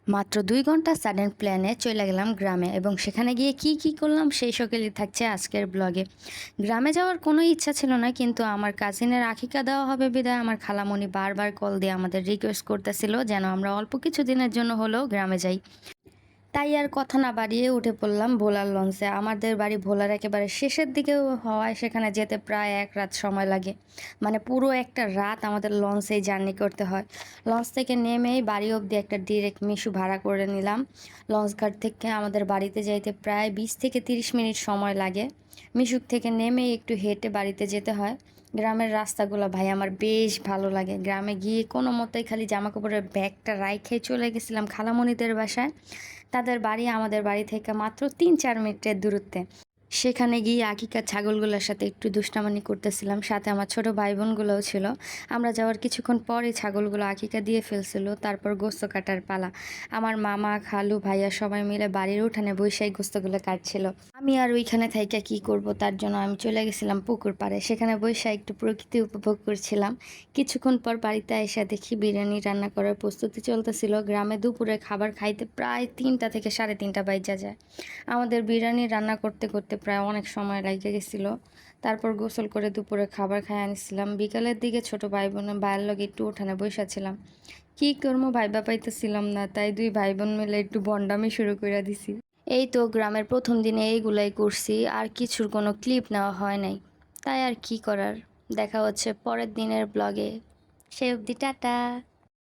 মাত্র ২ ঘন্টা সাডেন প্ল্যানে চলে গেলাম গ্রামে এবং সেখানে গিয়ে কি করলাম সেই সকলই থাকছে আজকের ব্লগে। গ্রামে যাওয়ার কোনো ইচ্ছা ছিল না, কিন্তু আমার কাজিনের আকিকা দেওয়া হবে বিধায় আমার খালামণি বারবার কল দিয়ে আমাদের রিকোয়েস্ট করতেছিল যেন আমরা অল্প কিছু দিনের জন্য হলেও গ্রামে যাই। তাই আর কথা না বাড়িয়ে উঠে পড়লাম ভোলার লঞ্চে। আমাদের বাড়ি ভোলার একেবারে শেষের দিকে হওয়ায় সেখানে যেতে প্রায় ১ রাত সময় লাগে। মানে পুরো একটা রাত আমাদের লঞ্চেই জার্নি করতে হয়। লঞ্চ থেকে নেমেই বাড়ি অবধি একটা ডিরেক্ট মিশু ভাড়া করে নিলাম। লঞ্চ ঘাট থেকে আমাদের বাড়িতে যাইতে প্রায় ২০ থেকে ৩০ মিনিট সময় লাগে। মিশুক থেকে নেমেই একটু হেঁটে বাড়িতে যেতে হয়। গ্রামের রাস্তাগুলো ভাই আমার বেশ ভালো লাগে। গ্রামে গিয়ে কোনো মতেই খালি জামাকাপড়ের ব্যাগটা রাইখাই চলে গেছিলাম খালামণিদের বাসায়। তাদের বাড়ি আমাদের বাড়ি থেকে মাত্র ৩-৪ মিনিটের দূরত্বে। সেখানে গিয়ে আকিকার ছাগলগুলোর সাথে একটু দুষ্টামানি করতেছিলাম। সাথে আমার ছোট ভাই বোনগুলোও ছিল। আমরা যাওয়ার কিছুক্ষণ পরই ছাগলগুলো আকিকা দিয়ে ফেলছিল। তারপর গোস্ত কাটার পালা। আমার মামা, খালু, ভাইয়া সবাই মিলে বাড়ির উঠানে বইসাই গোস্তগুলো কাটছিল। আমি আর ওইখানে থাইকা কি করব, তার জন্য আমি চলে গেছিলাম পুকুর পাড়ে। সেখানে বইসা একটু প্রকৃতি উপভোগ করছিলাম। কিছুক্ষণ পর বাড়িতে এসে দেখি বিরিয়ানি রান্না করার প্রস্তুতি চলতেছিল। গ্রামে দুপুরে খাবার খাইতে প্রায় ৩টা থেকে ৩:৩০ বাইজা যায়। আমাদের বিরিয়ানি রান্না করতে করতে প্রায় অনেক সময় লেগে গেছিলো। তারপর গোসল করে দুপুরে খাবার খাই আনিছিলাম। বিকালের দিকে ছোট ভাই বোনের ভাইয়ের লগে একটু উঠানে বইসাছিলাম। কি করবো ভাইবা পাইতেছিলাম না, তাই ২ ভাই বোন মিলে একটু বন্ডামি শুরু করে দিছি। এই তো গ্রামের প্রথম দিনে এইগুলাই করছি, আর কিছুর কোনো ক্লিপ নেওয়া হয় নাই। তাই আর কি করার। দেখা হচ্ছে পরের দিনের ব্লগে। সে অবধি টাটা।